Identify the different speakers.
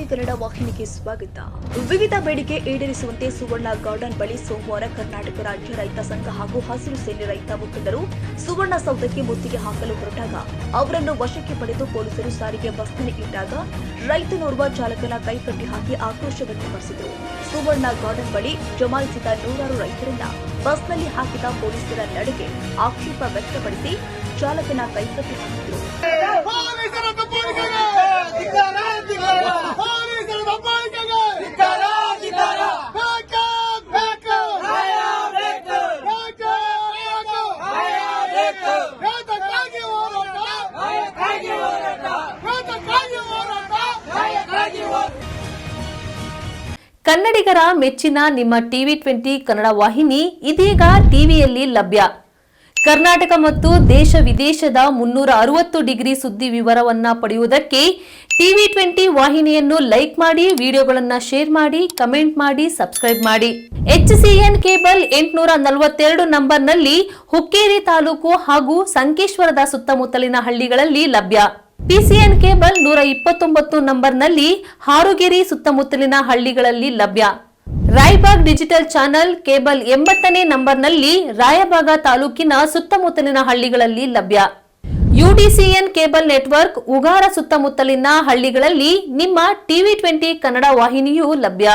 Speaker 1: TV Kannada ವಾಹಿನಿಗೆ ಸ್ವಾಗತ. ವಿವಿಧ ಬೇಡಿಕೆ ಈಡೇರಿಸುವಂತೆ ಸುವರ್ಣ ಗಾರ್ಡನ್ ಬಳಿ ಸೋಮವಾರ ಕರ್ನಾಟಕ ರಾಜ್ಯ ರೈತ ಸಂಘ ಹಾಗೂ ಹಸಿರು ಸೇನೆ ರೈತ ಮುಖಂಡರು ಸುವರ್ಣ ಸೌಧಕ್ಕೆ ಮುತ್ತಿಗೆ ಹಾಕಲು ಹೊರಟಾಗ ಅವರನ್ನು ವಶಕ್ಕೆ ಪಡೆದು ಪೊಲೀಸರು ಸಾರಿಗೆ ಬಸ್ನಲ್ಲಿ ಇಟ್ಟಾಗ ರೈತನೋರ್ವ ಚಾಲಕನ ಕೈಕಟ್ಟಿ ಹಾಕಿ ಆಕ್ರೋಶ ವ್ಯಕ್ತಪಡಿಸಿದರು. ಸುವರ್ಣ ಗಾರ್ಡನ್ ಬಳಿ ಜಮಾಯಿಸಿದ ನೂರಾರು ರೈತರನ್ನ ಬಸ್ನಲ್ಲಿ ಹಾಕಿದ ಪೊಲೀಸರ ನಡೆಗೆ ಆಕ್ಷೇಪ ವ್ಯಕ್ತಪಡಿಸಿ ಚಾಲಕನ ಕೈಕಟ್ಟಿ ಹಾಕಿದರು.
Speaker 2: ಕನ್ನಡಿಗರ ಮೆಚ್ಚಿನ ನಿಮ್ಮ ಟಿವಿ 20 ಕನ್ನಡ ವಾಹಿನಿ ಇದೀಗ ಟಿವಿಯಲ್ಲಿ ಲಭ್ಯ. ಕರ್ನಾಟಕ ಮತ್ತು ದೇಶ ವಿದೇಶದ 360 ಡಿಗ್ರಿ ಸುದ್ದಿ ವಿವರವನ್ನ ಪಡೆಯುವುದಕ್ಕೆ ಟಿವಿ 20 ವಾಹಿನಿಯನ್ನು ಲೈಕ್ ಮಾಡಿ, ವಿಡಿಯೋಗಳನ್ನು ಶೇರ್ ಮಾಡಿ, ಕಮೆಂಟ್ ಮಾಡಿ, ಸಬ್ಸ್ಕ್ರೈಬ್ ಮಾಡಿ. HCN ಕೇಬಲ್ 842 ನಂಬರ್ನಲ್ಲಿ ಹುಕ್ಕೇರಿ ತಾಲೂಕು ಹಾಗೂ ಸಂಕೇಶ್ವರದ ಸುತ್ತಮುತ್ತಲಿನ ಹಳ್ಳಿಗಳಲ್ಲಿ ಲಭ್ಯ. PCN ಕೇಬಲ್ 129 ನಂಬರ್ನಲ್ಲಿ ಹಾರುಗೆರೆ ಸುತ್ತಮುತ್ತಲಿನ ಹಳ್ಳಿಗಳಲ್ಲಿ ಲಭ್ಯ. ರಾಯಬಾಗ್ ಡಿಜಿಟಲ್ ಚಾನೆಲ್ ಕೇಬಲ್ 80ನೇ ನಂಬರ್ನಲ್ಲಿ ರಾಯಬಾಗ ತಾಲೂಕಿನ ಸುತ್ತಮುತ್ತಲಿನ ಹಳ್ಳಿಗಳಲ್ಲಿ ಲಭ್ಯ. UDCN ಕೇಬಲ್ ನೆಟ್ವರ್ಕ್ ಉಗಾರ ಸುತ್ತಮುತ್ತಲಿನ ಹಳ್ಳಿಗಳಲ್ಲಿ ನಿಮ್ಮ ಟಿವಿ 20 ಕನ್ನಡ ವಾಹಿನಿಯೂ ಲಭ್ಯ.